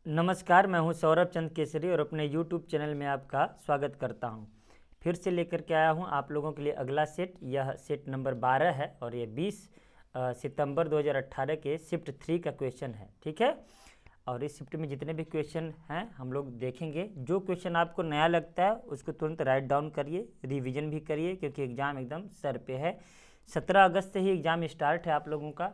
नमस्कार, मैं हूं सौरभ चंद केसरी और अपने YouTube चैनल में आपका स्वागत करता हूं। फिर से लेकर के आया हूं आप लोगों के लिए अगला सेट। यह सेट नंबर 12 है और ये 20 सितंबर 2018 के शिफ्ट 3 का क्वेश्चन है। ठीक है, और इस शिफ्ट में जितने भी क्वेश्चन हैं हम लोग देखेंगे। जो क्वेश्चन आपको नया लगता है उसको तुरंत राइट डाउन करिए, रिवीजन भी करिए, क्योंकि एग्ज़ाम एकदम सर पे है। 17 अगस्त से ही एग्ज़ाम स्टार्ट है आप लोगों का।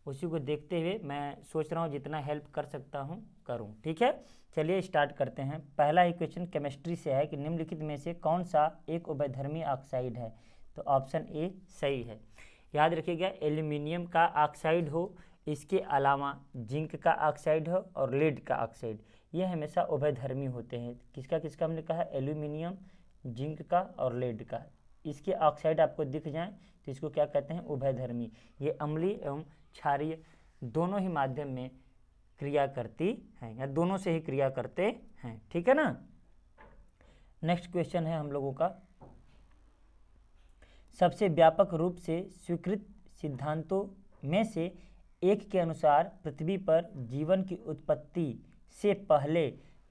उसी को देखते हुए मैं सोच रहा हूँ जितना हेल्प कर सकता हूँ करूँ। ठीक है, चलिए स्टार्ट करते हैं। पहला ही क्वेश्चन केमिस्ट्री से है कि निम्नलिखित में से कौन सा एक उभयधर्मी ऑक्साइड है। तो ऑप्शन ए सही है। याद रखिएगा, एल्यूमिनियम का ऑक्साइड हो, इसके अलावा जिंक का ऑक्साइड हो और लेड का ऑक्साइड, ये हमेशा उभयधर्मी होते हैं। किसका किसका हमने कहा, एल्यूमिनियम, जिंक का और लेड का। इसके ऑक्साइड आपको दिख जाएं तो इसको क्या कहते हैं, उभयधर्मी। ये अम्लीय एवं क्षारीय दोनों ही माध्यम में क्रिया करती हैं या दोनों से ही क्रिया करते हैं। ठीक है ना। नेक्स्ट क्वेश्चन है हम लोगों का, सबसे व्यापक रूप से स्वीकृत सिद्धांतों में से एक के अनुसार पृथ्वी पर जीवन की उत्पत्ति से पहले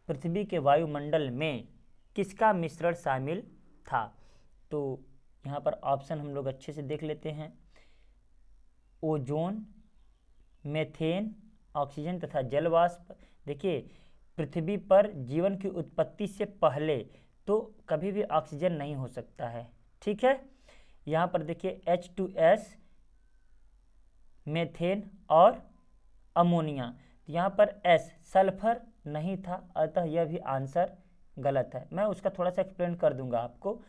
पृथ्वी के वायुमंडल में किसका मिश्रण शामिल था। तो यहाँ पर ऑप्शन हम लोग अच्छे से देख लेते हैं। ओजोन, मेथेन, ऑक्सीजन तथा जलवाष्प। देखिए, पृथ्वी पर जीवन की उत्पत्ति से पहले तो कभी भी ऑक्सीजन नहीं हो सकता है। ठीक है, यहाँ पर देखिए H2S, मेथेन और अमोनिया। यहाँ पर S सल्फर नहीं था, अतः यह भी आंसर गलत है। मैं उसका थोड़ा सा एक्सप्लेन कर दूंगा आपको।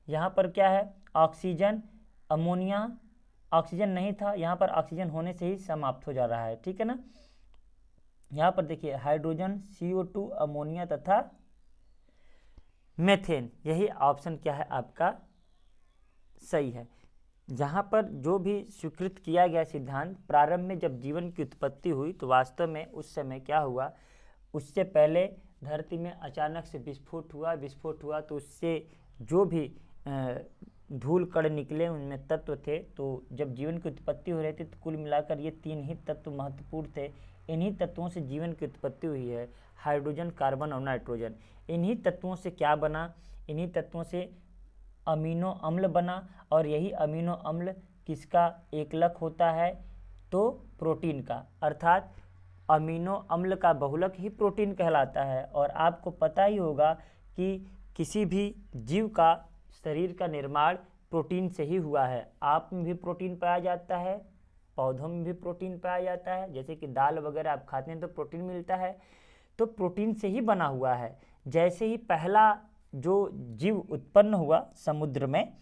यहाँ पर क्या है, ऑक्सीजन, अमोनिया, ऑक्सीजन नहीं था, यहाँ पर ऑक्सीजन होने से ही समाप्त हो जा रहा है। ठीक है ना। यहाँ पर देखिए हाइड्रोजन, CO2, अमोनिया तथा मेथेन, यही ऑप्शन क्या है आपका सही है। जहाँ पर जो भी स्वीकृत किया गया सिद्धांत, प्रारंभ में जब जीवन की उत्पत्ति हुई तो वास्तव में उस समय क्या हुआ, उससे पहले धरती में अचानक से विस्फोट हुआ तो उससे जो भी धूल कण निकले उनमें तत्व थे। तो जब जीवन की उत्पत्ति हो रही थी तो कुल मिलाकर ये 3 ही तत्व महत्वपूर्ण थे। इन्हीं तत्वों से जीवन की उत्पत्ति हुई है, हाइड्रोजन, कार्बन और नाइट्रोजन। इन्हीं तत्वों से क्या बना, इन्हीं तत्वों से अमीनो अम्ल बना। और यही अमीनो अम्ल किसका एकलक होता है, तो प्रोटीन का। अर्थात अमीनो अम्ल का बहुलक ही प्रोटीन कहलाता है। और आपको पता ही होगा कि किसी भी जीव का शरीर का निर्माण प्रोटीन से ही हुआ है। आप में भी प्रोटीन पाया जाता है, पौधों में भी प्रोटीन पाया जाता है। जैसे कि दाल वगैरह आप खाते हैं तो प्रोटीन मिलता है, तो प्रोटीन से ही बना हुआ है। जैसे ही पहला जो जीव उत्पन्न हुआ समुद्र में,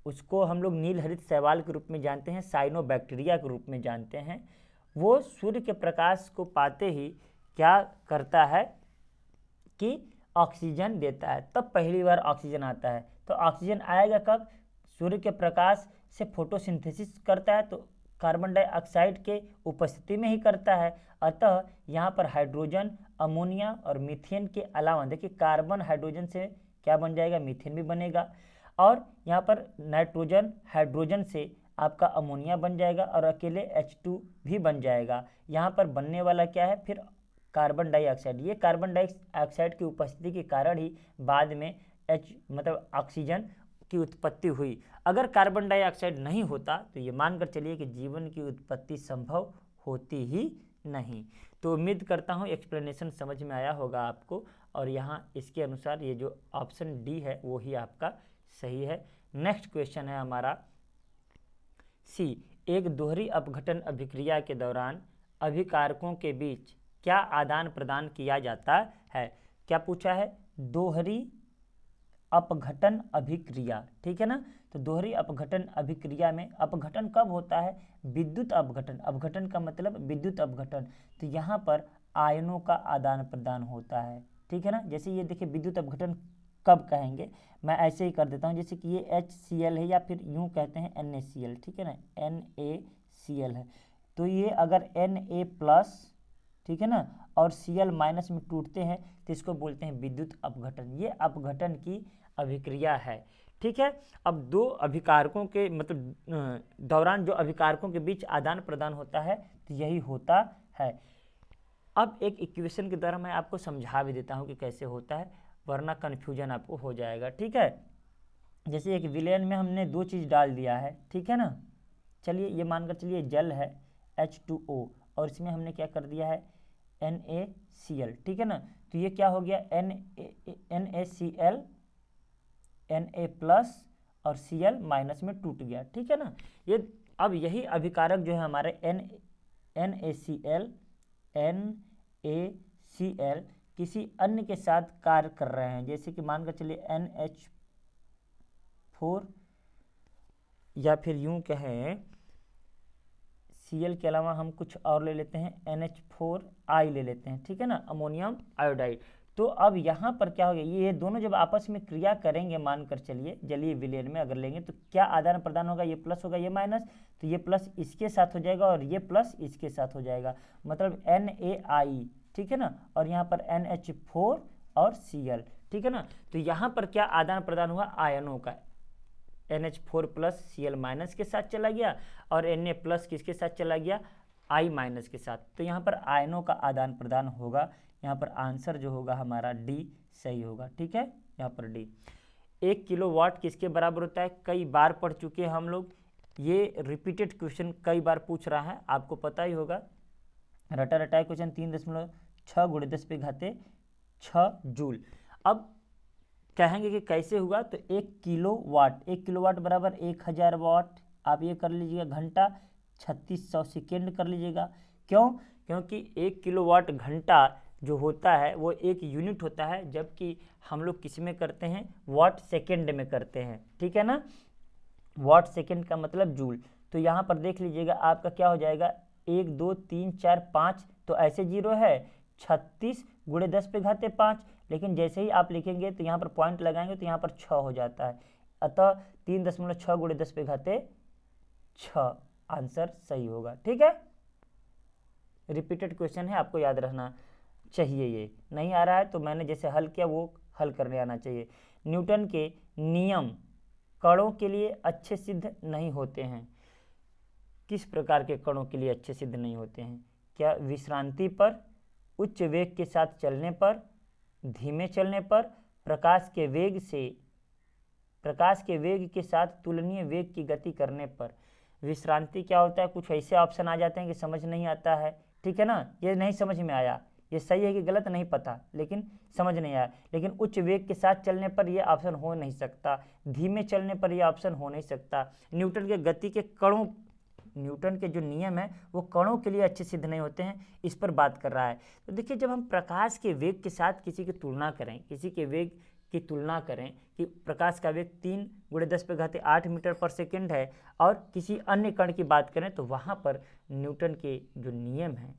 उसको हम लोग नील हरित शैवाल के रूप में जानते हैं, साइनोबैक्टीरिया के रूप में जानते हैं। वो सूर्य के प्रकाश को पाते ही क्या करता है कि ऑक्सीजन देता है, तब पहली बार ऑक्सीजन आता है। तो ऑक्सीजन आएगा कब, सूर्य के प्रकाश से फोटोसिंथेसिस करता है तो कार्बन डाइऑक्साइड के उपस्थिति में ही करता है। अतः यहाँ पर हाइड्रोजन, अमोनिया और मीथेन के अलावा देखिए कार्बन हाइड्रोजन से क्या बन जाएगा, मीथेन भी बनेगा। और यहाँ पर नाइट्रोजन हाइड्रोजन से आपका अमोनिया बन जाएगा और अकेले H2 भी बन जाएगा। यहाँ पर बनने वाला क्या है फिर, कार्बन डाइऑक्साइड। ये कार्बन डाइऑक्साइड की उपस्थिति के कारण ही बाद में मतलब ऑक्सीजन की उत्पत्ति हुई। अगर कार्बन डाइऑक्साइड नहीं होता तो ये मानकर चलिए कि जीवन की उत्पत्ति संभव होती ही नहीं। तो उम्मीद करता हूँ एक्सप्लेनेशन समझ में आया होगा आपको। और यहाँ इसके अनुसार ये जो ऑप्शन डी है वो ही आपका सही है। नेक्स्ट क्वेश्चन है हमारा सी, एक दोहरी अपघटन अभिक्रिया के दौरान अभिकारकों के बीच क्या आदान प्रदान किया जाता है। क्या पूछा है, दोहरी अपघटन अभिक्रिया। ठीक है ना। तो दोहरी अपघटन अभिक्रिया में अपघटन कब होता है, विद्युत अपघटन। अपघटन का मतलब विद्युत अपघटन। तो यहाँ पर आयनों का आदान प्रदान होता है। ठीक है ना। जैसे ये देखिए विद्युत अपघटन कब कहेंगे, मैं ऐसे ही कर देता हूँ। जैसे कि ये HCl है या फिर यूँ कहते हैं NaCl। ठीक है ना, NaCl है। तो ये अगर Na+, ठीक है ना, और Cl- में टूटते हैं तो इसको बोलते हैं विद्युत अपघटन। ये अपघटन की अभिक्रिया है। ठीक है। अब दो अभिकारकों के मतलब दौरान जो अभिकारकों के बीच आदान प्रदान होता है तो यही होता है। अब एक इक्वेशन के द्वारा मैं आपको समझा भी देता हूँ कि कैसे होता है, वरना कन्फ्यूजन आपको हो जाएगा। ठीक है, जैसे एक विलेन में हमने दो चीज़ डाल दिया है, ठीक है ना। चलिए ये मानकर चलिए जल है H2O, और इसमें हमने क्या कर दिया है NaCl, ठीक है ना। तो ये क्या हो गया NaCl, Na प्लस और Cl माइनस में टूट गया, ठीक है ना। ये अब यही अभिकारक जो है हमारे NaCl किसी अन्य के साथ कार्य कर रहे हैं, जैसे कि मानकर चलिए NH4, या फिर यूं कहें Cl के अलावा हम कुछ और ले लेते हैं, NH4I ले लेते हैं, ठीक है ना, अमोनियम आयोडाइड। तो अब यहाँ पर क्या हो गया, ये दोनों जब आपस में क्रिया करेंगे, मानकर चलिए जलीय विलयन में अगर लेंगे तो क्या आदान प्रदान होगा, ये प्लस होगा ये माइनस, तो ये प्लस इसके साथ हो जाएगा और ये प्लस इसके साथ हो जाएगा, मतलब NaI, ठीक है ना, और यहाँ पर NH4 और Cl, ठीक है ना। तो यहाँ पर क्या आदान प्रदान हुआ आयनों का, NH4 प्लस Cl माइनस के साथ चला गया और Na प्लस किसके साथ चला गया, I माइनस के साथ। तो यहाँ पर आयनों का आदान प्रदान होगा, यहाँ पर आंसर जो होगा हमारा डी सही होगा, ठीक है, यहाँ पर डी। 1 किलोवाट किसके बराबर होता है, कई बार पढ़ चुके हैं हम लोग, ये रिपीटेड क्वेश्चन कई बार पूछ रहा है, आपको पता ही होगा, रटा रटाया क्वेश्चन 3.6 × 10⁻6 जूल। अब कहेंगे कि कैसे हुआ, तो 1 किलोवाट बराबर 1000 वाट, आप ये कर लीजिएगा, घंटा 3600 सेकेंड कर लीजिएगा। क्यों, क्योंकि 1 किलोवाट घंटा जो होता है वो एक यूनिट होता है, जबकि हम लोग किस में करते हैं, वाट सेकेंड में करते हैं, ठीक है ना। वाट सेकेंड का मतलब जूल। तो यहाँ पर देख लीजिएगा आपका क्या हो जाएगा, 1 2 3 4 5 तो ऐसे जीरो है, 36 × 10⁵5, लेकिन जैसे ही आप लिखेंगे तो यहाँ पर पॉइंट लगाएंगे तो यहाँ पर 6 हो जाता है, अतः 3.6 × 10⁻6 आंसर सही होगा, ठीक है। रिपीटेड क्वेश्चन है, आपको याद रहना चाहिए, ये नहीं आ रहा है तो मैंने जैसे हल किया वो हल करने आना चाहिए। न्यूटन के नियम कणों के लिए अच्छे सिद्ध नहीं होते हैं, किस प्रकार के कणों के लिए अच्छे सिद्ध नहीं होते हैं, क्या विश्रांति पर, उच्च वेग के साथ चलने पर, धीमे चलने पर, प्रकाश के वेग के साथ तुलनीय वेग की गति करने पर। विश्रांति क्या होता है, कुछ ऐसे ऑप्शन आ जाते हैं कि समझ नहीं आता है, ठीक है ना, ये नहीं समझ में आया, ये सही है कि गलत नहीं पता, लेकिन समझ नहीं आया। लेकिन उच्च वेग के साथ चलने पर ये ऑप्शन हो नहीं सकता, धीमे चलने पर यह ऑप्शन हो नहीं सकता। न्यूटन के गति के कणों, न्यूटन के जो नियम है वो कणों के लिए अच्छे सिद्ध नहीं होते हैं, इस पर बात कर रहा है। तो देखिए, जब हम प्रकाश के वेग के साथ किसी की तुलना करें, किसी के वेग की तुलना करें कि प्रकाश का वेग 3 × 10⁸ मीटर पर सेकेंड है, और किसी अन्य कण की बात करें तो वहाँ पर न्यूटन के जो नियम हैं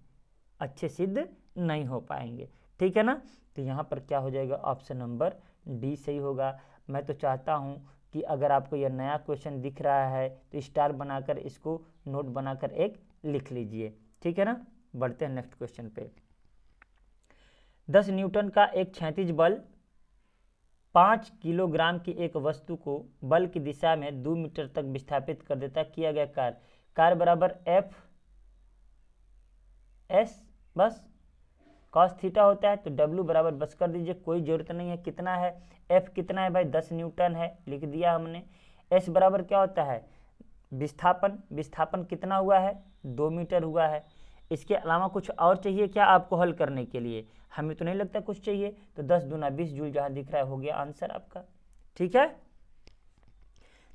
अच्छे सिद्ध नहीं हो पाएंगे, ठीक है ना। तो यहाँ पर क्या हो जाएगा, ऑप्शन नंबर डी सही होगा। मैं तो चाहता हूँ कि अगर आपको यह नया क्वेश्चन दिख रहा है तो स्टार बनाकर इसको नोट बनाकर एक लिख लीजिए, ठीक है ना। बढ़ते हैं नेक्स्ट क्वेश्चन पे। 10 न्यूटन का एक क्षैतिज बल 5 किलोग्राम की एक वस्तु को बल की दिशा में 2 मीटर तक विस्थापित कर देता, किया गया कार्य बराबर F S, बस cos थीटा होता है, तो W बराबर बस कर दीजिए, कोई ज़रूरत नहीं है, कितना है F कितना है भाई, 10 न्यूटन है, लिख दिया हमने। S बराबर क्या होता है, विस्थापन कितना हुआ है, 2 मीटर हुआ है। इसके अलावा कुछ और चाहिए क्या आपको हल करने के लिए, हमें तो नहीं लगता कुछ चाहिए। तो 10 दूना 20 जूल जहाँ दिख रहा है हो गया आंसर आपका, ठीक है।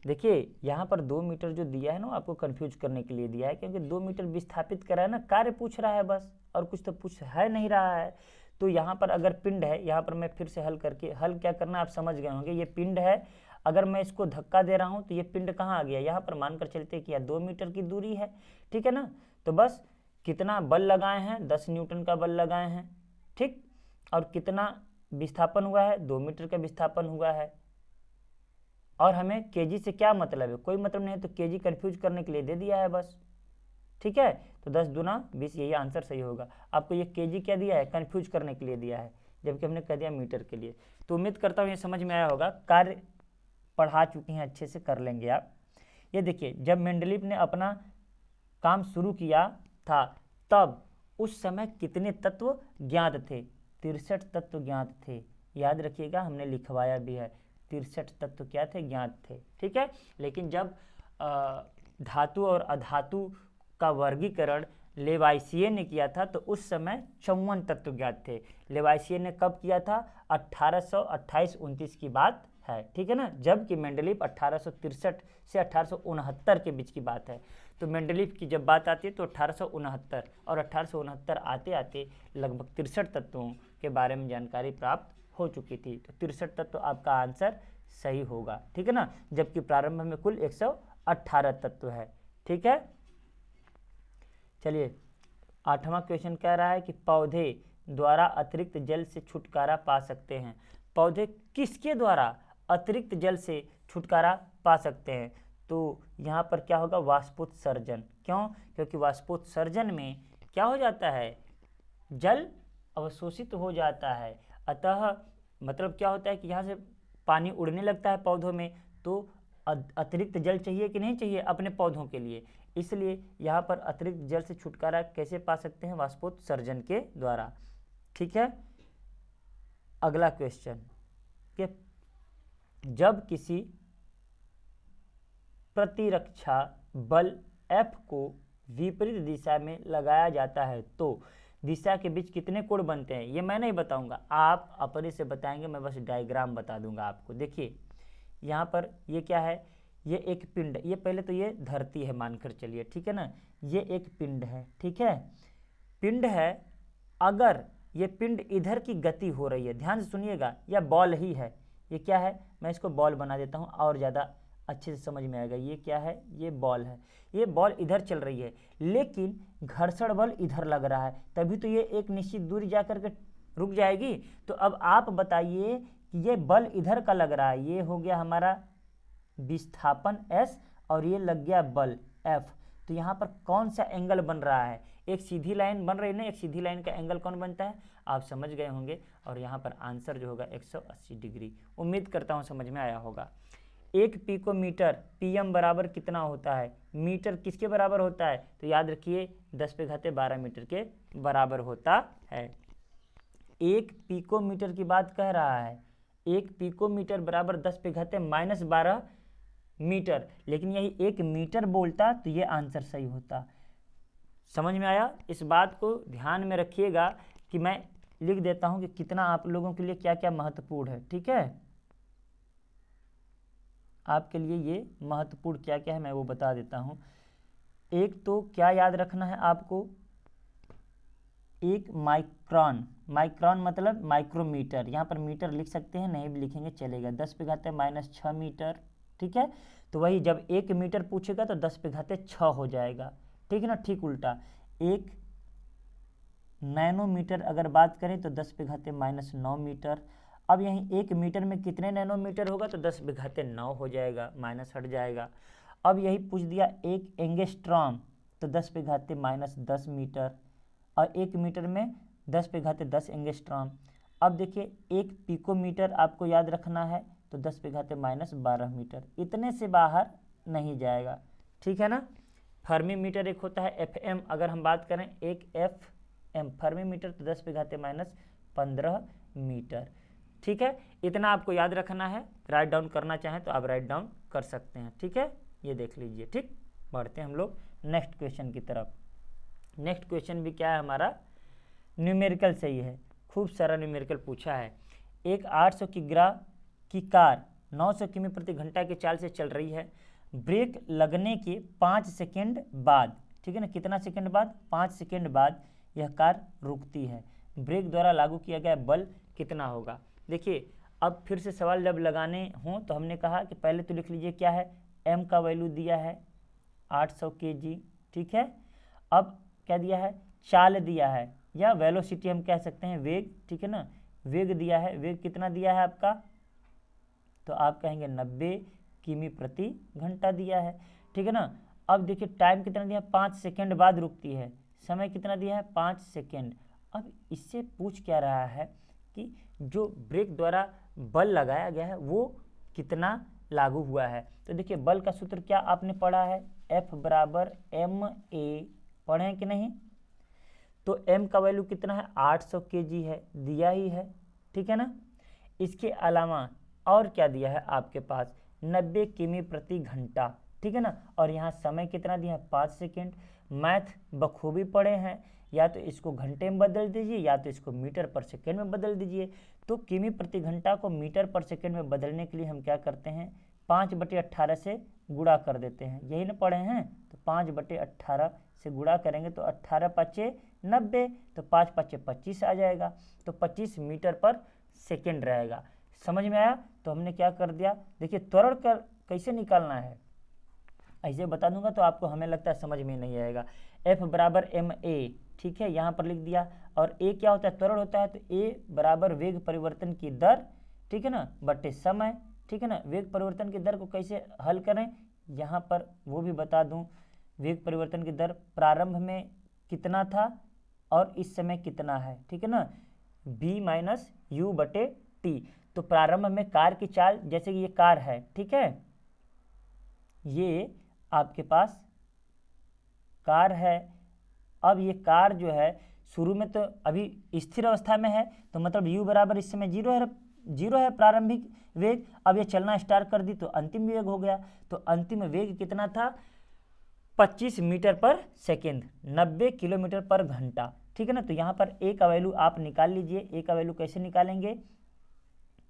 देखिए यहाँ पर 2 मीटर जो दिया है ना, आपको कंफ्यूज करने के लिए दिया है, क्योंकि 2 मीटर विस्थापित करा है ना, कार्य पूछ रहा है बस, और कुछ तो पूछ है नहीं रहा है। तो यहाँ पर अगर पिंड है, यहाँ पर मैं फिर से हल करके, हल क्या करना आप समझ गए होंगे, ये पिंड है, अगर मैं इसको धक्का दे रहा हूँ तो ये पिंड कहाँ आ गया, यहाँ पर मानकर चलते कि 2 मीटर की दूरी है, ठीक है ना। तो बस कितना बल लगाए हैं, 10 न्यूटन का बल लगाए हैं, ठीक, और कितना विस्थापन हुआ है, 2 मीटर का विस्थापन हुआ है। और हमें केजी से क्या मतलब है, कोई मतलब नहीं है, तो केजी कंफ्यूज करने के लिए दे दिया है बस, ठीक है। तो 10 दूना 20 यही आंसर सही होगा। आपको ये केजी क्या दिया है, कंफ्यूज करने के लिए दिया है, जबकि हमने कह दिया मीटर के लिए। तो उम्मीद करता हूँ ये समझ में आया होगा, कार्य पढ़ा चुके हैं, अच्छे से कर लेंगे आप। ये देखिए, जब मेंडलीव ने अपना काम शुरू किया था तब उस समय कितने तत्व ज्ञात थे? 63 तत्व ज्ञात थे। याद रखिएगा, हमने लिखवाया भी है, 63 तत्व क्या थे? ज्ञात थे। ठीक है। लेकिन जब धातु और अधातु का वर्गीकरण लेवाइसिए ने किया था तो उस समय 54 तत्व ज्ञात थे। लेवाइसिए ने कब किया था? 1828-29 की बात है। ठीक है ना। जबकि मेंडलीव 1863 से 1869 के बीच की बात है। तो मेंडलीव की जब बात आती है तो 1869 और 1869 आते आते लगभग 63 तत्वों के बारे में जानकारी प्राप्त हो चुकी थी। तो 63 तत्व आपका आंसर सही होगा। ठीक है ना। जबकि प्रारंभ में कुल 118 तत्व है। ठीक है। चलिए 8वां क्वेश्चन कह रहा है कि पौधे द्वारा अतिरिक्त जल से छुटकारा पा सकते हैं। पौधे किसके द्वारा अतिरिक्त जल से छुटकारा पा सकते हैं? तो यहाँ पर क्या होगा? वाष्पोत्सर्जन। क्यों? क्योंकि वाष्पोत्सर्जन में क्या हो जाता है? जल अवशोषित हो जाता है। अतः मतलब क्या होता है कि यहाँ से पानी उड़ने लगता है पौधों में, तो अतिरिक्त जल चाहिए कि नहीं चाहिए अपने पौधों के लिए। इसलिए यहाँ पर अतिरिक्त जल से छुटकारा कैसे पा सकते हैं? वाष्पोत्सर्जन के द्वारा। ठीक है। अगला क्वेश्चन कि जब किसी प्रतिरक्षा बल F को विपरीत दिशा में लगाया जाता है तो दिशा के बीच कितने कोण बनते हैं? ये मैं नहीं बताऊंगा, आप अपने से बताएंगे, मैं बस डायग्राम बता दूंगा आपको। देखिए यहाँ पर ये क्या है? ये एक पिंड, ये पहले तो ये धरती है मानकर चलिए। ठीक है ना। ये एक पिंड है। ठीक है। पिंड है। अगर ये पिंड इधर की गति हो रही है, ध्यान से सुनिएगा, या बॉल ही है। ये क्या है? मैं इसको बॉल बना देता हूँ और ज़्यादा अच्छे से समझ में आएगा। ये क्या है? ये बॉल है। ये बॉल इधर चल रही है, लेकिन घर्षण बल इधर लग रहा है, तभी तो ये एक निश्चित दूरी जा करके रुक जाएगी। तो अब आप बताइए कि ये बल इधर का लग रहा है, ये हो गया हमारा विस्थापन S और ये लग गया बल F। तो यहाँ पर कौन सा एंगल बन रहा है? एक सीधी लाइन बन रही है ना, एक सीधी लाइन का एंगल कौन बनता है? आप समझ गए होंगे। और यहाँ पर आंसर जो होगा 180 डिग्री। उम्मीद करता हूँ समझ में आया होगा। 1 पिकोमीटर PM बराबर कितना होता है? मीटर किसके बराबर होता है? तो याद रखिए 10⁻12 मीटर के बराबर होता है। 1 पिकोमीटर की बात कह रहा है। 1 पिकोमीटर बराबर 10⁻−12 मीटर, लेकिन यही 1 मीटर बोलता तो ये आंसर सही होता। समझ में आया? इस बात को ध्यान में रखिएगा कि मैं लिख देता हूं कि कितना आप लोगों के लिए क्या क्या महत्वपूर्ण है। ठीक है। आपके लिए ये महत्वपूर्ण क्या क्या है मैं वो बता देता हूं। एक तो क्या याद रखना है आपको? एक माइक्रोन। माइक्रोन मतलब माइक्रोमीटर। यहाँ पर मीटर लिख सकते हैं, नहीं भी लिखेंगे चलेगा। 10⁻⁻6 मीटर। ठीक है। तो वही जब 1 मीटर पूछेगा तो 10⁻6 हो जाएगा। ठीक है ना। ठीक उल्टा 1 नैनोमीटर अगर बात करें तो 10⁻⁻9 मीटर। अब यहीं 1 मीटर में कितने नैनोमीटर होगा? तो 10⁻9 हो जाएगा, माइनस हट जाएगा। अब यही पूछ दिया 1 एंगस्ट्रॉम तो 10⁻10 मीटर, और 1 मीटर में 10⁻10 एंगस्ट्रॉम। अब देखिए 1 पिकोमीटर आपको याद रखना है तो 10⁻12 मीटर। इतने से बाहर नहीं जाएगा। ठीक है ना। फर्मी मीटर एक होता है FM, अगर हम बात करें 1 FM फर्मी मीटर तो 10⁻15 मीटर। ठीक है। इतना आपको याद रखना है। राइट डाउन करना चाहें तो आप राइट डाउन कर सकते हैं। ठीक है। ये देख लीजिए। ठीक। बढ़ते हैं हम लोग नेक्स्ट क्वेश्चन की तरफ। नेक्स्ट क्वेश्चन भी क्या है हमारा? न्यूमेरिकल से ही है। खूब सारा न्यूमेरिकल पूछा है। एक 800 किग्रा की कार 900 किमी प्रति घंटा की चाल से चल रही है। ब्रेक लगने के 5 सेकेंड बाद, ठीक है ना, कितना सेकेंड बाद? 5 सेकेंड बाद यह कार रुकती है। ब्रेक द्वारा लागू किया गया बल कितना होगा? देखिए अब फिर से सवाल जब लगाने हों तो हमने कहा कि पहले तो लिख लीजिए क्या है? M का वैल्यू दिया है 800 kg। ठीक है। अब क्या दिया है? चाल दिया है, या वेलोसिटी हम कह सकते हैं, वेग। ठीक है ना। वेग दिया है। वेग कितना दिया है आपका? तो आप कहेंगे 90 किमी प्रति घंटा दिया है। ठीक है ना। अब देखिए टाइम कितना दिया है? 5 सेकेंड बाद रुकती है। समय कितना दिया है? 5 सेकेंड। अब इससे पूछ क्या रहा है कि जो ब्रेक द्वारा बल लगाया गया है वो कितना लागू हुआ है। तो देखिए बल का सूत्र क्या आपने पढ़ा है? F = ma। पढ़े हैं कि नहीं? तो m का वैल्यू कितना है 800 kg है, दिया ही है, ठीक है ना। इसके अलावा और क्या दिया है आपके पास 90 किमी प्रति घंटा, ठीक है ना। और यहाँ समय कितना दिया है 5 सेकेंड। मैथ बखूबी पढ़े हैं, या तो इसको घंटे में बदल दीजिए या तो इसको मीटर पर सेकेंड में बदल दीजिए। तो किमी प्रति घंटा को मीटर पर सेकेंड में बदलने के लिए हम क्या करते हैं 5/18 से गुणा कर देते हैं, यही ना पढ़े हैं। तो 5/18 से गुणा करेंगे तो 18 5 90, तो 5 5 25 आ जाएगा, तो 25 मीटर पर सेकेंड रहेगा। समझ में आया। तो हमने क्या कर दिया, देखिए त्वरण कर कैसे निकालना है ऐसे बता दूंगा तो आपको हमें लगता है समझ में नहीं आएगा। F बराबर ma, ठीक है, यहाँ पर लिख दिया। और a क्या होता है त्वरण होता है, तो a बराबर वेग परिवर्तन की दर, ठीक है ना, बटे समय, ठीक है ना। वेग परिवर्तन की दर को कैसे हल करें यहाँ पर वो भी बता दूं। वेग परिवर्तन की दर प्रारंभ में कितना था और इस समय कितना है, ठीक है ना, b माइनस यू बटे टी। तो प्रारंभ में कार की चाल, जैसे कि ये कार है, ठीक है, ये आपके पास कार है। अब ये कार जो है शुरू में तो अभी स्थिर अवस्था में है, तो मतलब u बराबर इस समय जीरो है प्रारंभिक वेग। अब ये चलना स्टार्ट कर दी तो अंतिम वेग हो गया। तो अंतिम वेग कितना था 25 मीटर पर सेकेंड, 90 किलोमीटर पर घंटा, ठीक है ना। तो यहाँ पर a का वैल्यू आप निकाल लीजिए। a का वैल्यू कैसे निकालेंगे,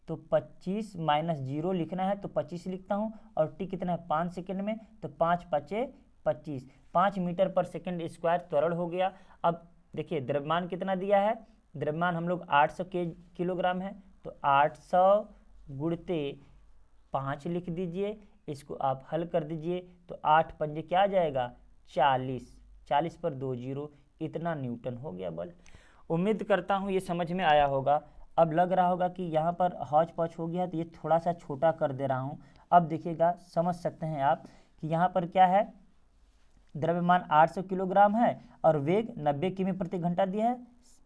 तो 25 माइनस 0 लिखना है तो 25 लिखता हूँ, और t कितना है 5 सेकेंड में, तो 5 5 25, 5 मीटर पर सेकेंड स्क्वायर त्वरण हो गया। अब देखिए द्रव्यमान कितना दिया है, द्रव्यमान हम लोग 800 किलोग्राम है, तो 800 गुणते 5 लिख दीजिए। इसको आप हल कर दीजिए तो 8 पंजे क्या आ जाएगा 40, 40 पर 2 जीरो, इतना न्यूटन हो गया बल। उम्मीद करता हूँ ये समझ में आया होगा। अब लग रहा होगा कि यहाँ पर हौच पौच हो गया, तो ये थोड़ा सा छोटा कर दे रहा हूँ। अब देखिएगा समझ सकते हैं आप कि यहाँ पर क्या है, द्रव्यमान 800 किलोग्राम है और वेग 90 किमी प्रति घंटा दिया है,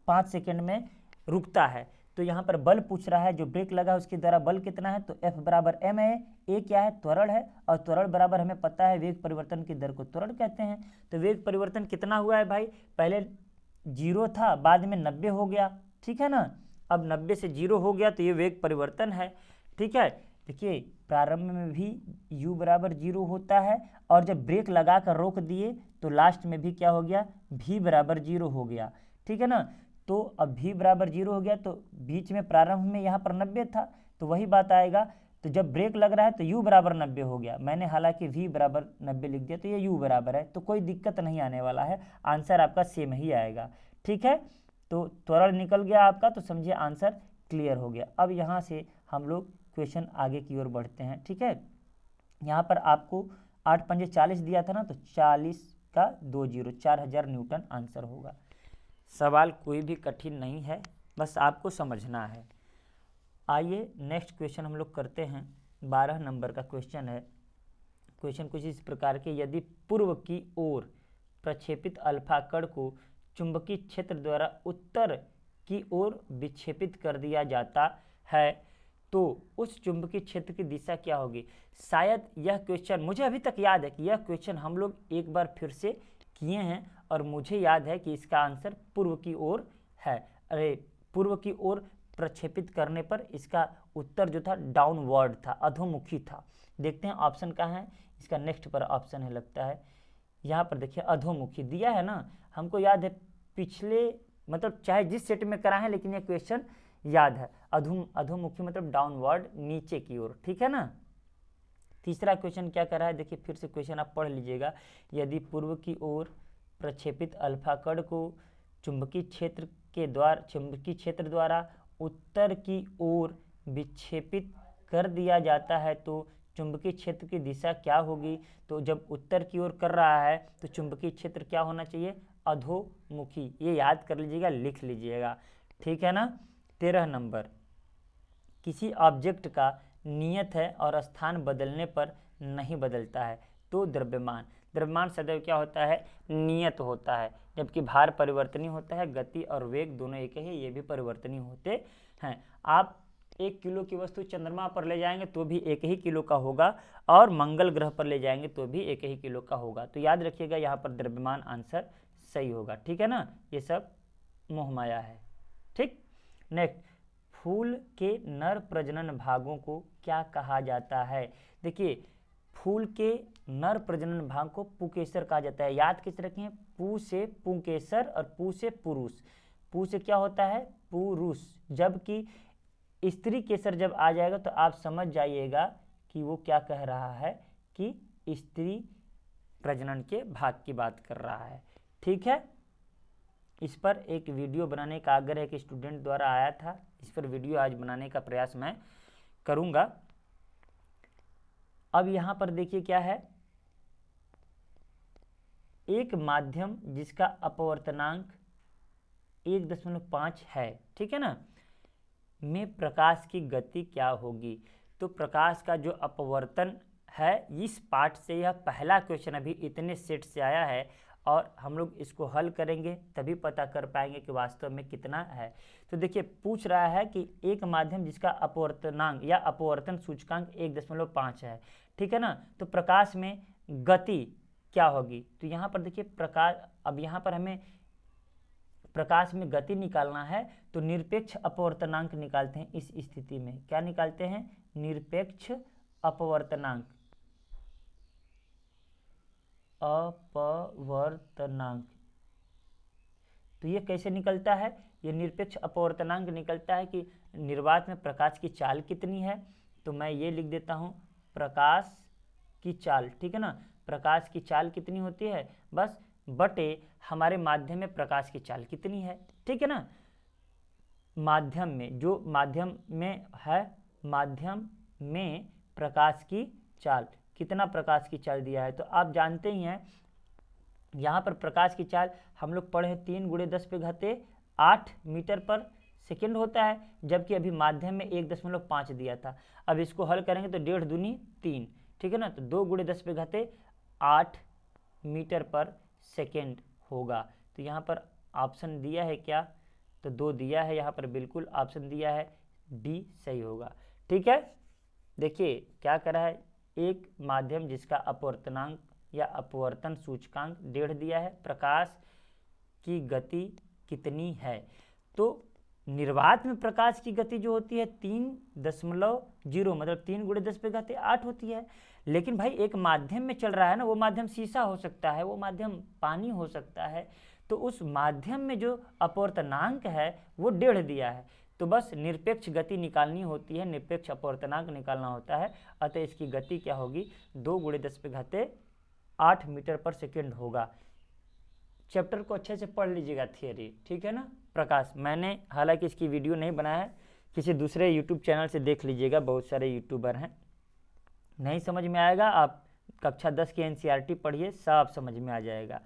5 सेकेंड में रुकता है। तो यहाँ पर बल पूछ रहा है, जो ब्रेक लगा उसके द्वारा बल कितना है, तो F बराबर ma, a क्या है त्वरण है, और त्वरण बराबर हमें पता है वेग परिवर्तन की दर को त्वरण कहते हैं। तो वेग परिवर्तन कितना हुआ है भाई, पहले 0 था बाद में 90 हो गया, ठीक है ना। अब 90 से 0 हो गया तो ये वेग परिवर्तन है, ठीक है। देखिए प्रारंभ में भी u बराबर 0 होता है, और जब ब्रेक लगा कर रोक दिए तो लास्ट में भी क्या हो गया v बराबर 0 हो गया, ठीक है ना। तो अब v बराबर 0 हो गया तो बीच में प्रारंभ में यहाँ पर 90 था, तो वही बात आएगा। तो जब ब्रेक लग रहा है तो u बराबर 90 हो गया, मैंने हालांकि v बराबर 90 लिख दिया, तो ये u बराबर है, तो कोई दिक्कत नहीं आने वाला है, आंसर आपका सेम ही आएगा, ठीक है। तो त्वरण निकल गया आपका, तो समझिए आंसर क्लियर हो गया। अब यहाँ से हम लोग क्वेश्चन आगे की ओर बढ़ते हैं, ठीक है। यहाँ पर आपको 8 पंजे 40 दिया था ना, तो 40 का 2 जीरो, 4000 न्यूटन आंसर होगा। सवाल कोई भी कठिन नहीं है, बस आपको समझना है। आइए नेक्स्ट क्वेश्चन हम लोग करते हैं। 12 नंबर का क्वेश्चन है। क्वेश्चन कुछ इस प्रकार के, यदि पूर्व की ओर प्रक्षेपित अल्फा कण को चुंबकीय क्षेत्र द्वारा उत्तर की ओर विक्षेपित कर दिया जाता है तो उस चुंबकीय क्षेत्र की दिशा क्या होगी। शायद यह क्वेश्चन, मुझे अभी तक याद है कि यह क्वेश्चन हम लोग एक बार फिर से किए हैं, और मुझे याद है कि इसका आंसर पूर्व की ओर है। अरे पूर्व की ओर प्रक्षेपित करने पर इसका उत्तर जो था डाउनवर्ड था, अधोमुखी था। देखते हैं ऑप्शन कहाँ है, इसका नेक्स्ट पर ऑप्शन है लगता है, यहाँ पर देखिए अधोमुखी दिया है ना। हमको याद है पिछले, मतलब चाहे जिस सेट में करा है, लेकिन ये क्वेश्चन याद है। अधोमुखी मतलब डाउनवर्ड, नीचे की ओर, ठीक है ना। तीसरा क्वेश्चन क्या कर रहा है, देखिए फिर से क्वेश्चन आप पढ़ लीजिएगा। यदि पूर्व की ओर प्रक्षेपित अल्फा कण को चुंबकीय क्षेत्र द्वारा उत्तर की ओर विक्षेपित कर दिया जाता है तो चुंबकीय क्षेत्र की दिशा क्या होगी। तो जब उत्तर की ओर कर रहा है तो चुंबकीय क्षेत्र क्या होना चाहिए, अधोमुखी। ये याद कर लीजिएगा, लिख लीजिएगा, ठीक है ना। 13 नंबर, किसी ऑब्जेक्ट का नियत है और स्थान बदलने पर नहीं बदलता है तो द्रव्यमान। द्रव्यमान सदैव क्या होता है, नियत होता है, जबकि भार परिवर्तनीय होता है। गति और वेग दोनों एक ही, ये भी परिवर्तनीय होते हैं। आप 1 किलो की वस्तु चंद्रमा पर ले जाएंगे तो भी 1 ही किलो का होगा, और मंगल ग्रह पर ले जाएंगे तो भी 1 ही किलो का होगा। तो याद रखिएगा यहाँ पर द्रव्यमान आंसर सही होगा, ठीक है ना। ये सब मोहमाया है। ठीक, नेक्स्ट, फूल के नर प्रजनन भागों को क्या कहा जाता है? देखिए, फूल के नर प्रजनन भाग को पुकेसर कहा जाता है। याद किस रखें, पू से पुकेसर और पू से पुरुष। पू से क्या होता है, पुरुष, जबकि स्त्री केसर जब आ जाएगा तो आप समझ जाइएगा कि वो क्या कह रहा है, कि स्त्री प्रजनन के भाग की बात कर रहा है। ठीक है, इस पर एक वीडियो बनाने का आग्रह एक स्टूडेंट द्वारा आया था, इस पर वीडियो आज बनाने का प्रयास मैं करूंगा। अब यहां पर देखिए क्या है, एक माध्यम जिसका अपवर्तनांक 1.5 है, ठीक है ना, में प्रकाश की गति क्या होगी? तो प्रकाश का जो अपवर्तन है, इस पार्ट से यह पहला क्वेश्चन अभी इतने सेट से आया है और हम लोग इसको हल करेंगे तभी पता कर पाएंगे कि वास्तव में कितना है। तो देखिए, पूछ रहा है कि एक माध्यम जिसका अपवर्तनांक या अपवर्तन सूचकांक 1.5 है, ठीक है ना, तो प्रकाश में गति क्या होगी? तो यहाँ पर देखिए प्रकाश, अब यहाँ पर हमें प्रकाश में गति निकालना है तो निरपेक्ष अपवर्तनांक निकालते हैं। इस स्थिति में क्या निकालते हैं? निरपेक्ष अपवर्तनांक। तो ये कैसे निकलता है? ये निरपेक्ष अपवर्तनांक निकलता है कि निर्वात में प्रकाश की चाल कितनी है। तो मैं ये लिख देता हूँ, प्रकाश की चाल, ठीक है ना, प्रकाश की चाल कितनी होती है, बस बटे हमारे माध्यम में प्रकाश की चाल कितनी है, ठीक है ना। माध्यम में, जो माध्यम में है, माध्यम में प्रकाश की चाल, कितना प्रकाश की चाल दिया है, तो आप जानते ही हैं यहाँ पर प्रकाश की चाल हम लोग पढ़े 3 × 10⁸ मीटर पर सेकेंड होता है, जबकि अभी माध्यम में 1.5 दिया था। अब इसको हल करेंगे तो 1.5 दूनी 3, ठीक है ना, तो 2 × 10⁸ मीटर पर सेकेंड होगा। तो यहाँ पर ऑप्शन दिया है क्या, तो 2 दिया है, यहाँ पर बिल्कुल ऑप्शन दिया है डी सही होगा। ठीक है, देखिए क्या कर रहा है, एक माध्यम जिसका अपवर्तनांक या अपवर्तन सूचकांक 1.5 दिया है, प्रकाश की गति कितनी है, तो निर्वात में प्रकाश की गति जो होती है 3.0 मतलब 3 × 10⁸ होती है। लेकिन भाई एक माध्यम में चल रहा है ना, वो माध्यम शीशा हो सकता है, वो माध्यम पानी हो सकता है, तो उस माध्यम में जो अपवर्तनांक है वो 1.5 दिया है। तो बस निरपेक्ष गति निकालनी होती है, निरपेक्ष अपवर्तनांक निकालना होता है, अतः इसकी गति क्या होगी, 2 × 10⁸ मीटर पर सेकेंड होगा। चैप्टर को अच्छे से पढ़ लीजिएगा थियरी, ठीक है ना। प्रकाश, मैंने हालांकि इसकी वीडियो नहीं बनाया है, किसी दूसरे यूट्यूब चैनल से देख लीजिएगा, बहुत सारे यूट्यूबर हैं। नहीं समझ में आएगा, आप कक्षा 10 की NCERT पढ़िए, सब समझ में आ जाएगा।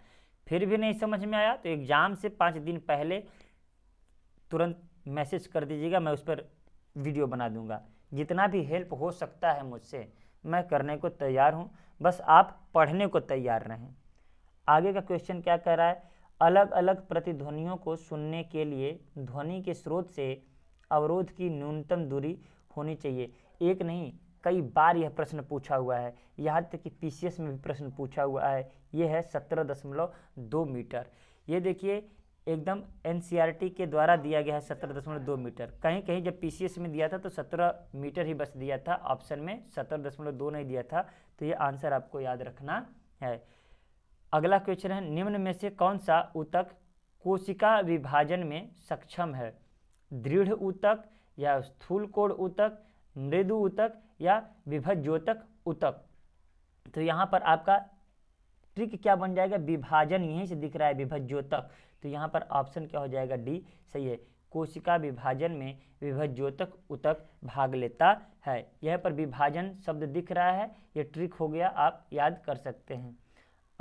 फिर भी नहीं समझ में आया तो एग्ज़ाम से 5 दिन पहले तुरंत मैसेज कर दीजिएगा, मैं उस पर वीडियो बना दूंगा। जितना भी हेल्प हो सकता है मुझसे मैं करने को तैयार हूँ, बस आप पढ़ने को तैयार रहें। आगे का क्वेश्चन क्या कह रहा है, अलग अलग प्रतिध्वनियों को सुनने के लिए ध्वनि के स्रोत से अवरोध की न्यूनतम दूरी होनी चाहिए। एक नहीं, कई बार यह प्रश्न पूछा हुआ है, यहाँ तक कि PCS में भी प्रश्न पूछा हुआ है। ये है 17.2 मीटर। ये देखिए एकदम NCERT के द्वारा दिया गया है 17.2 मीटर। कहीं कहीं जब PCS में दिया था तो 17 मीटर ही बस दिया था, ऑप्शन में 17.2 नहीं दिया था। तो ये आंसर आपको याद रखना है। अगला क्वेश्चन है, निम्न में से कौन सा ऊतक कोशिका विभाजन में सक्षम है? दृढ़ ऊतक या स्थूल कोण ऊतक, मृदु ऊतक या विभज्योतक ऊतक? तो यहाँ पर आपका ट्रिक क्या बन जाएगा, विभाजन यहीं से दिख रहा है, विभज्योतक। तो यहाँ पर ऑप्शन क्या हो जाएगा, डी सही है। कोशिका विभाजन में विभज्योतक ऊतक भाग लेता है। यहाँ पर विभाजन शब्द दिख रहा है, ये ट्रिक हो गया, आप याद कर सकते हैं।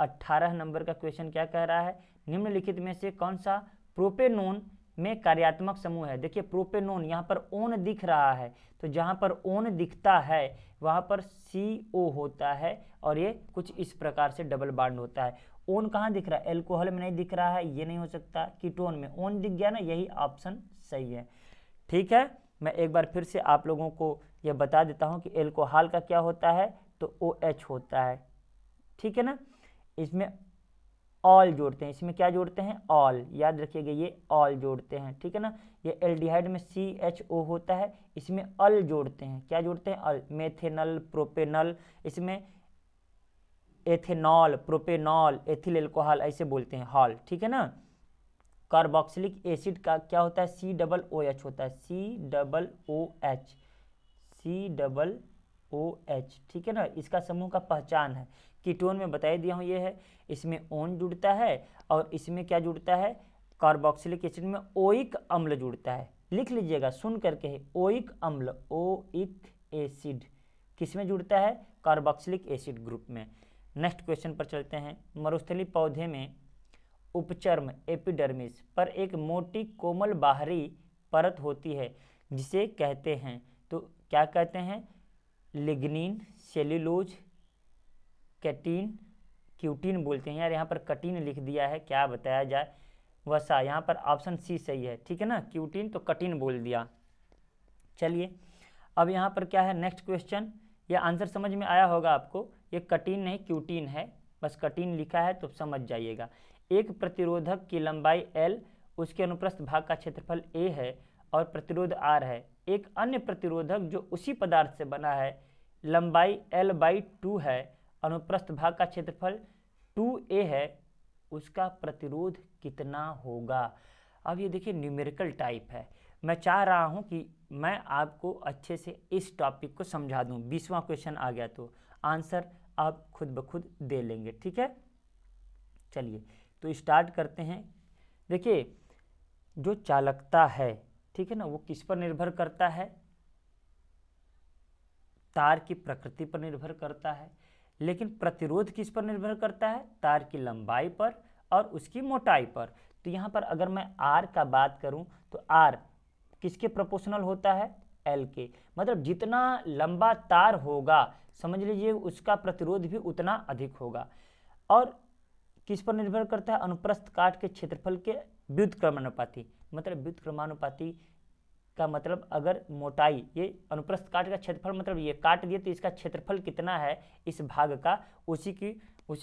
18 नंबर का क्वेश्चन क्या कह रहा है, निम्नलिखित में से कौन सा प्रोपेनोन में कार्यात्मक समूह है? देखिए प्रोपेनोन, यहाँ पर ओन दिख रहा है, तो जहाँ पर ओन दिखता है वहाँ पर CO होता है और ये कुछ इस प्रकार से डबल बॉन्ड होता है। ओन कहाँ दिख रहा है, एल्कोहल में नहीं दिख रहा है, ये नहीं हो सकता, कीटोन में ओन दिख गया ना, यही ऑप्शन सही है। ठीक है, मैं एक बार फिर से आप लोगों को यह बता देता हूँ कि एल्कोहल का क्या होता है, तो OH होता है, ठीक है ना। इसमें ऑल जोड़ते हैं, इसमें क्या जोड़ते हैं, ऑल, याद रखिएगा ये ऑल जोड़ते हैं, ठीक है ना। ये एल्डिहाइड में CHO होता है, इसमें अल जोड़ते हैं, क्या जोड़ते हैं, अल, मेथेनल, प्रोपेनल, इसमें एथेनॉल, प्रोपेनॉल, एथिल एल्कोहल ऐसे बोलते हैं, हॉल, ठीक है ना। कार्बोक्सिलिक एसिड का क्या होता है, COOH होता है, COOH, ठीक है ना। इसका समूह का पहचान है, कीटोन में बता दिया हूँ ये है, इसमें ओन जुड़ता है और इसमें क्या जुड़ता है, कार्बोक्सिलिक एसिड में ओइक अम्ल जुड़ता है, लिख लीजिएगा सुन करके है, ओइक अम्ल, ओइक एसिड किस में जुड़ता है, कार्बोक्सिलिक एसिड ग्रुप में। नेक्स्ट क्वेश्चन पर चलते हैं। मरुस्थलीय पौधे में उपचर्म एपिडर्मिस पर एक मोटी कोमल बाहरी परत होती है जिसे कहते हैं, तो क्या कहते हैं, लिग्निन, सेल्यूलोज, कैटीन, क्यूटीन बोलते हैं। यार यहाँ पर कटीन लिख दिया है, क्या बताया जाए, वसा, यहाँ पर ऑप्शन सी सही है, ठीक है ना, क्यूटीन तो कटीन बोल दिया। चलिए अब यहाँ पर क्या है, नेक्स्ट क्वेश्चन, यह आंसर समझ में आया होगा आपको, ये कटीन नहीं क्यूटीन है, बस कटीन लिखा है तो समझ जाइएगा। एक प्रतिरोधक की लंबाई L, उसके अनुप्रस्थ भाग का क्षेत्रफल A है और प्रतिरोध R है। एक अन्य प्रतिरोधक जो उसी पदार्थ से बना है, लंबाई L/2 है, अनुप्रस्थ भाग का क्षेत्रफल 2A है, उसका प्रतिरोध कितना होगा। अब ये देखिए न्यूमेरिकल टाइप है, मैं चाह रहा हूँ कि मैं आपको अच्छे से इस टॉपिक को समझा दूँ, 20वां क्वेश्चन आ गया तो आंसर आप खुद ब खुद दे लेंगे, ठीक है। चलिए तो स्टार्ट करते हैं। देखिए जो चालकता है, ठीक है ना, वो किस पर निर्भर करता है, तार की प्रकृति पर निर्भर करता है, लेकिन प्रतिरोध किस पर निर्भर करता है, तार की लंबाई पर और उसकी मोटाई पर। तो यहाँ पर अगर मैं R का बात करूँ तो R किसके प्रोपोर्शनल होता है, L के, मतलब जितना लंबा तार होगा समझ लीजिए उसका प्रतिरोध भी उतना अधिक होगा। और किस पर निर्भर करता है, अनुप्रस्थ काट के क्षेत्रफल के व्युत्क्रमानुपाती, मतलब व्युत्क्रमानुपाती का मतलब अगर मोटाई, ये अनुप्रस्थ काट का क्षेत्रफल मतलब ये काट दिए तो इसका क्षेत्रफल कितना है इस भाग का, उसी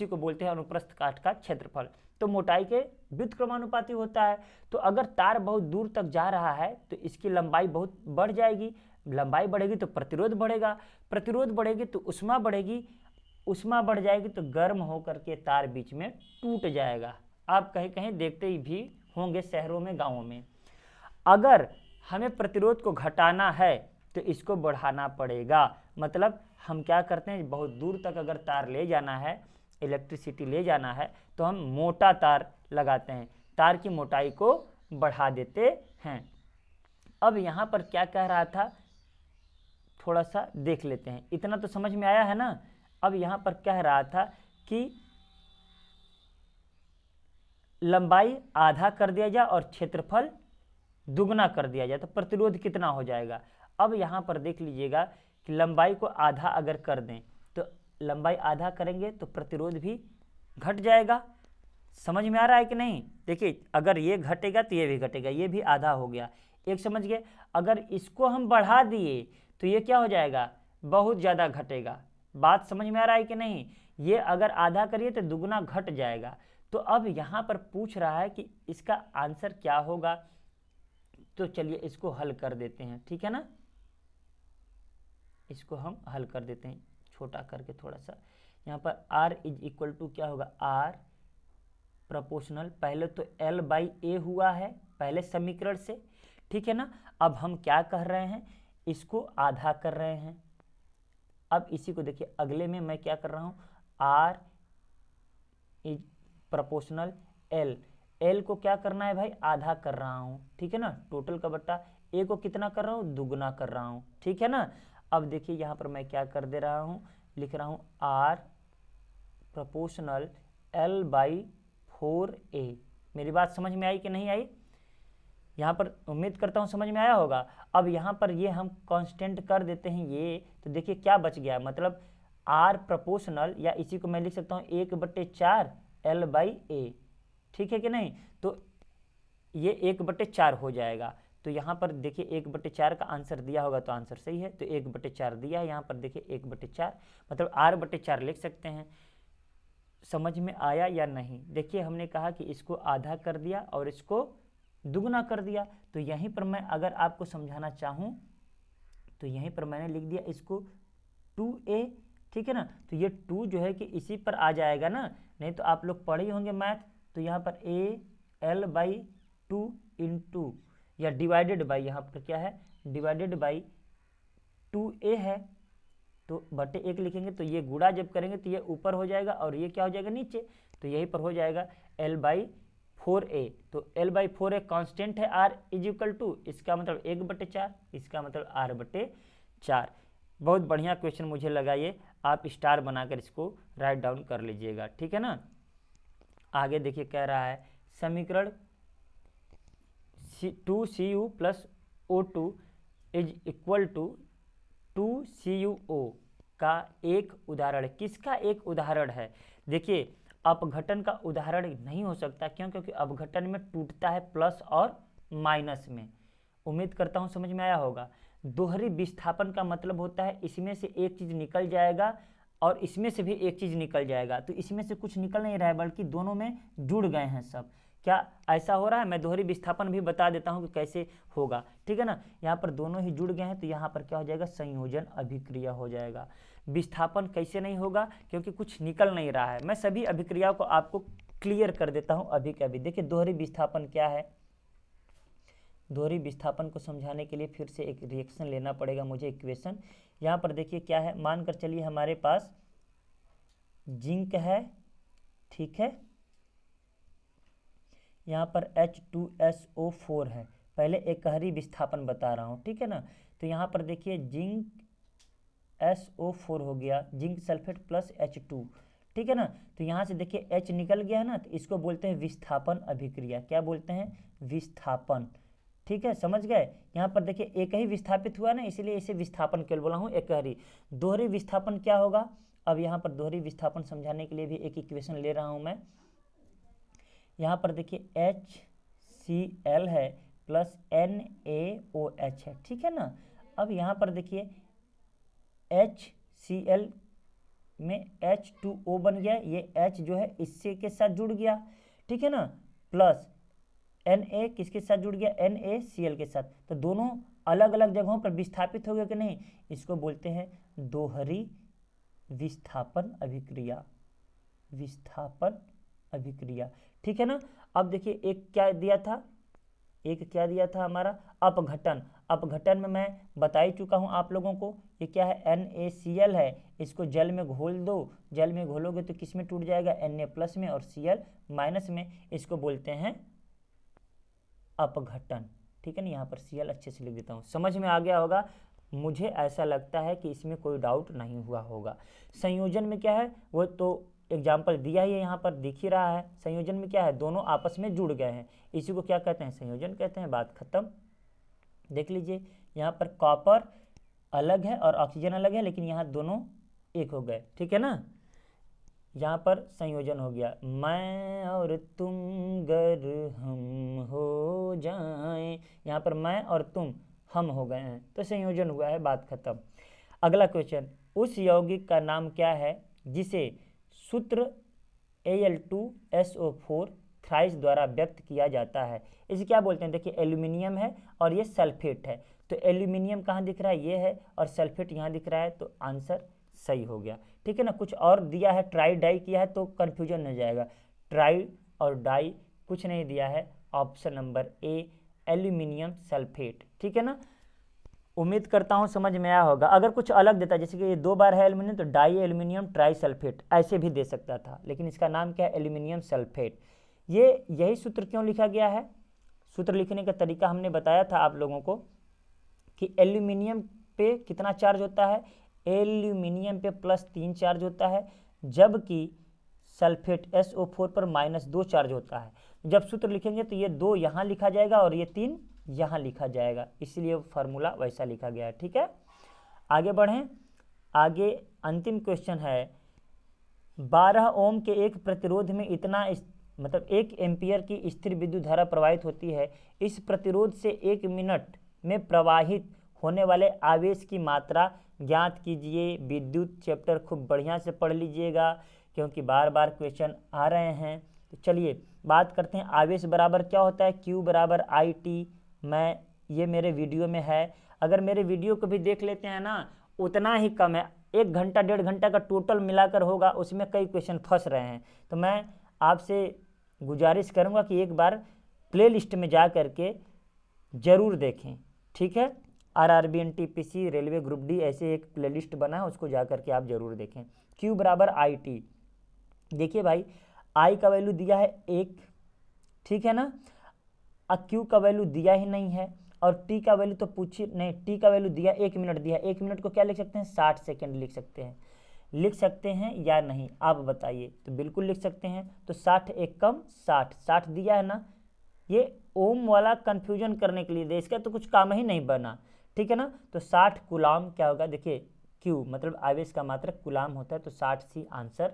को बोलते हैं अनुप्रस्थ काट का क्षेत्रफल, तो मोटाई के व्युत्क्रमानुपाती होता है। तो अगर तार बहुत दूर तक जा रहा है तो इसकी लंबाई बहुत बढ़ जाएगी, लंबाई बढ़ेगी तो प्रतिरोध बढ़ेगा, प्रतिरोध बढ़ेगी तो उष्मा बढ़ेगी, उष्मा बढ़ जाएगी तो गर्म होकर के तार बीच में टूट जाएगा। आप कहीं कहीं देखते ही भी होंगे शहरों में, गाँवों में। अगर हमें प्रतिरोध को घटाना है तो इसको बढ़ाना पड़ेगा, मतलब हम क्या करते हैं, बहुत दूर तक अगर तार ले जाना है, इलेक्ट्रिसिटी ले जाना है तो हम मोटा तार लगाते हैं, तार की मोटाई को बढ़ा देते हैं। अब यहाँ पर क्या कह रहा था, थोड़ा सा देख लेते हैं, इतना तो समझ में आया है ना। अब यहाँ पर कह रहा था कि लंबाई आधा कर दिया जाए और क्षेत्रफल दुगना कर दिया जाए तो प्रतिरोध कितना हो जाएगा। अब यहाँ पर देख लीजिएगा कि लंबाई को आधा अगर कर दें तो लंबाई आधा करेंगे तो प्रतिरोध भी घट जाएगा, समझ में आ रहा है कि नहीं। देखिए अगर ये घटेगा तो ये भी घटेगा, ये भी आधा हो गया, एक समझ गए। अगर इसको हम बढ़ा दिए तो ये क्या हो जाएगा, बहुत ज़्यादा घटेगा, बात समझ में आ रहा है कि नहीं। ये अगर आधा करिए तो दुगना घट जाएगा। तो अब यहाँ पर पूछ रहा है कि इसका आंसर क्या होगा, तो चलिए इसको हल कर देते हैं, ठीक है ना, इसको हम हल कर देते हैं छोटा करके थोड़ा सा। यहाँ पर R इज इक्वल टू क्या होगा, R प्रोपोर्शनल, पहले तो L/A हुआ है पहले समीकरण से, ठीक है ना। अब हम क्या कह रहे हैं, इसको आधा कर रहे हैं। अब इसी को देखिए अगले में मैं क्या कर रहा हूँ, R इज प्रोपोर्शनल L को क्या करना है भाई, आधा कर रहा हूँ, ठीक है ना, टोटल का बट्टा A को कितना कर रहा हूँ, दुगना कर रहा हूँ, ठीक है ना। अब देखिए यहाँ पर मैं क्या कर दे रहा हूँ, लिख रहा हूँ R प्रोपोर्शनल L/4A। मेरी बात समझ में आई कि नहीं आई, यहाँ पर उम्मीद करता हूँ समझ में आया होगा। अब यहाँ पर ये हम कांस्टेंट कर देते हैं ये, तो देखिए क्या बच गया, मतलब R प्रोपोर्शनल, या इसी को मैं लिख सकता हूँ 1/4 L/A, ठीक है कि नहीं। तो ये 1/4 हो जाएगा। तो यहाँ पर देखिए 1/4 का आंसर दिया होगा तो आंसर सही है, तो 1/4 दिया है, यहाँ पर देखिए 1/4 मतलब R/4 लिख सकते हैं। समझ में आया या नहीं? देखिए हमने कहा कि इसको आधा कर दिया और इसको दुगना कर दिया, तो यहीं पर मैं अगर आपको समझाना चाहूँ तो यहीं पर मैंने लिख दिया इसको 2a, ठीक है ना। तो ये 2 जो है कि इसी पर आ जाएगा ना, नहीं तो आप लोग पढ़े ही होंगे मैथ, तो यहाँ पर al/2 इंटू या डिवाइडेड बाई, यहाँ पर क्या है डिवाइडेड बाई 2a है, तो बटे 1 लिखेंगे, तो ये गुणा जब करेंगे तो ये ऊपर हो जाएगा और ये क्या हो जाएगा नीचे, तो यहीं पर हो जाएगा l/4a। तो l/4a कांस्टेंट है r = इसका मतलब 1/4, इसका मतलब r/4। बहुत बढ़िया क्वेश्चन मुझे लगा ये, आप स्टार बनाकर इसको राइट डाउन कर लीजिएगा, ठीक है ना। आगे देखिए कह रहा है समीकरण 2Cu + O2 = 2CuO का एक उदाहरण। किसका एक उदाहरण है? देखिए अपघटन का उदाहरण नहीं हो सकता, क्यों? क्योंकि अपघटन में टूटता है प्लस और माइनस में। उम्मीद करता हूँ समझ में आया होगा। दोहरी विस्थापन का मतलब होता है इसमें से एक चीज़ निकल जाएगा और इसमें से भी एक चीज़ निकल जाएगा, तो इसमें से कुछ निकल नहीं रहा है बल्कि दोनों में जुड़ गए हैं सब। क्या ऐसा हो रहा है? मैं दोहरी विस्थापन भी बता देता हूँ कि कैसे होगा, ठीक है ना। यहाँ पर दोनों ही जुड़ गए हैं, तो यहाँ पर क्या हो जाएगा संयोजन अभिक्रिया हो जाएगा। विस्थापन कैसे नहीं होगा? क्योंकि कुछ निकल नहीं रहा है। मैं सभी अभिक्रियाओं को आपको क्लियर कर देता हूँ अभी के अभी। देखिए दोहरी विस्थापन क्या है। दोहरी विस्थापन को समझाने के लिए फिर से एक रिएक्शन लेना पड़ेगा मुझे, इक्वेशन। यहाँ पर देखिए क्या है, मानकर चलिए हमारे पास जिंक है, ठीक है, यहाँ पर H2SO4 है। पहले एकहरी विस्थापन बता रहा हूँ, ठीक है ना। तो यहाँ पर देखिए जिंक SO4 हो गया, जिंक सल्फेट प्लस H2, ठीक है ना। तो यहाँ से देखिए H निकल गया है ना, तो इसको बोलते हैं विस्थापन अभिक्रिया। क्या बोलते हैं? विस्थापन, ठीक है, समझ गए। यहाँ पर देखिए एक ही विस्थापित हुआ ना, इसलिए इसे विस्थापन केवल बोला हूँ, एकहरी। दोहरी विस्थापन क्या होगा? अब यहाँ पर दोहरी विस्थापन समझाने के लिए भी एक इक्वेशन ले रहा हूँ मैं। यहाँ पर देखिए HCl है प्लस NaOH है, ठीक है ना। अब यहाँ पर देखिए HCl में H2O बन गया, ये H जो है इससे के साथ जुड़ गया, ठीक है ना, प्लस Na किसके साथ जुड़ गया? NaCl के साथ। तो दोनों अलग अलग जगहों पर विस्थापित हो गए कि नहीं? इसको बोलते हैं दोहरी विस्थापन अभिक्रिया, विस्थापन अभिक्रिया, ठीक है ना। अब देखिए एक क्या दिया था, एक क्या दिया था हमारा अपघटन। अपघटन में मैं बता ही चुका हूँ आप लोगों को, ये क्या है NaCl है, इसको जल में घोल दो, जल में घोलोगे तो किस में टूट जाएगा? Na+ में और Cl- में। इसको बोलते हैं अपघटन, ठीक है ना। यहाँ पर Cl अच्छे से लिख देता हूँ, समझ में आ गया होगा। मुझे ऐसा लगता है कि इसमें कोई डाउट नहीं हुआ होगा। संयोजन में क्या है वो तो एग्जाम्पल दिया ही है, यहाँ पर दिख ही रहा है। संयोजन में क्या है? दोनों आपस में जुड़ गए हैं, इसी को क्या कहते हैं? संयोजन कहते हैं। बात खत्म। देख लीजिए यहाँ पर कॉपर अलग है और ऑक्सीजन अलग है, लेकिन यहाँ दोनों एक हो गए, ठीक है ना। यहाँ पर संयोजन हो गया, मैं और तुम गर हम हो जाएं, यहाँ पर मैं और तुम हम हो गए हैं, तो संयोजन हुआ है। बात खत्म। अगला क्वेश्चन, उस यौगिक का नाम क्या है जिसे सूत्र Al2SO4 थ्राइस द्वारा व्यक्त किया जाता है? इसे क्या बोलते हैं? देखिए एल्यूमिनियम है और ये सल्फेट है, तो एल्यूमिनियम कहाँ दिख रहा है? ये है, और सल्फेट यहाँ दिख रहा है, तो आंसर सही हो गया, ठीक है ना। कुछ और दिया है, ट्राई डाई किया है तो कन्फ्यूजन हो जाएगा। ट्राई और डाई कुछ नहीं दिया है, option number A aluminium sulphate, ठीक है ना। उम्मीद करता हूँ समझ में आया होगा। अगर कुछ अलग देता, जैसे कि ये 2 बार है एल्यूमिनियम, तो डाई एल्यूमिनियम ट्राई सल्फेट ऐसे भी दे सकता था, लेकिन इसका नाम क्या है? Aluminium sulphate. ये यही सूत्र क्यों लिखा गया है? सूत्र लिखने का तरीका हमने बताया था आप लोगों को कि एल्यूमिनियम पे कितना चार्ज होता है? एल्यूमिनियम पे +3 चार्ज होता है, जबकि सल्फेट SO4 पर -2 चार्ज होता है। जब सूत्र लिखेंगे तो ये 2 यहाँ लिखा जाएगा और ये 3 यहाँ लिखा जाएगा, इसलिए फार्मूला वैसा लिखा गया है, ठीक है। आगे बढ़ें। आगे अंतिम क्वेश्चन है, 12 ओम के एक प्रतिरोध में इतना मतलब 1 एम्पियर की स्थिर विद्युत धारा प्रवाहित होती है। इस प्रतिरोध से 1 मिनट में प्रवाहित होने वाले आवेश की मात्रा ज्ञात कीजिए। विद्युत चैप्टर खूब बढ़िया से पढ़ लीजिएगा, क्योंकि बार बार क्वेश्चन आ रहे हैं। तो चलिए बात करते हैं आवेश बराबर क्या होता है, Q बराबर IT। ये मेरे वीडियो में है, अगर मेरे वीडियो को भी देख लेते हैं ना, उतना ही कम है, 1 घंटा 1.5 घंटा का टोटल मिलाकर होगा, उसमें कई क्वेश्चन फंस रहे हैं। तो मैं आपसे गुजारिश करूंगा कि एक बार प्लेलिस्ट में जा करके ज़रूर देखें, ठीक है। RRB NTPC railway group D ऐसे एक प्लेलिस्ट बना है, उसको जा करके आप ज़रूर देखें। Q बराबर IT, देखिए भाई I का वैल्यू दिया है 1, ठीक है ना, Q का वैल्यू दिया ही नहीं है, और T का वैल्यू तो पूछिए नहीं, T का वैल्यू दिया 1 मिनट दिया, 1 मिनट को क्या लिख सकते हैं, 60 सेकेंड लिख सकते हैं या नहीं, आप बताइए। तो बिल्कुल लिख सकते हैं। तो 60 एक कम 60 दिया है ना, ये ओम वाला कंफ्यूजन करने के लिए दे, इसका तो कुछ काम ही नहीं बना, ठीक है ना। तो 60 कूलाम क्या होगा, देखिए Q मतलब आवेश का मात्रक कूलाम होता है, तो 60C आंसर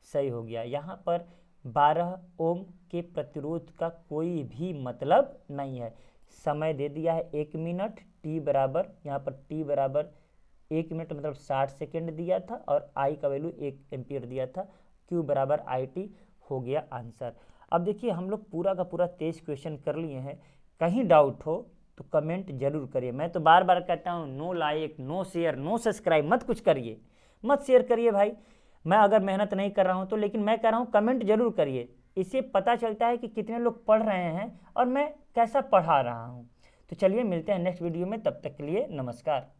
सही हो गया। यहाँ पर 12 ओम के प्रतिरोध का कोई भी मतलब नहीं है। समय दे दिया है 1 मिनट, T बराबर, यहाँ पर T बराबर 1 मिनट मतलब 60 सेकेंड दिया था, और I का वैल्यू 1 एम्पियर दिया था। Q बराबर IT हो गया आंसर। अब देखिए हम लोग पूरा का पूरा 23 क्वेश्चन कर लिए हैं। कहीं डाउट हो तो कमेंट जरूर करिए। मैं तो बार बार कहता हूँ, no like, no share, no subscribe, मत कुछ करिए, मत शेयर करिए भाई। मैं अगर मेहनत नहीं कर रहा हूँ तो, लेकिन मैं कह रहा हूँ कमेंट जरूर करिए, इससे पता चलता है कि कितने लोग पढ़ रहे हैं और मैं कैसा पढ़ा रहा हूँ। तो चलिए मिलते हैं नेक्स्ट वीडियो में, तब तक के लिए नमस्कार।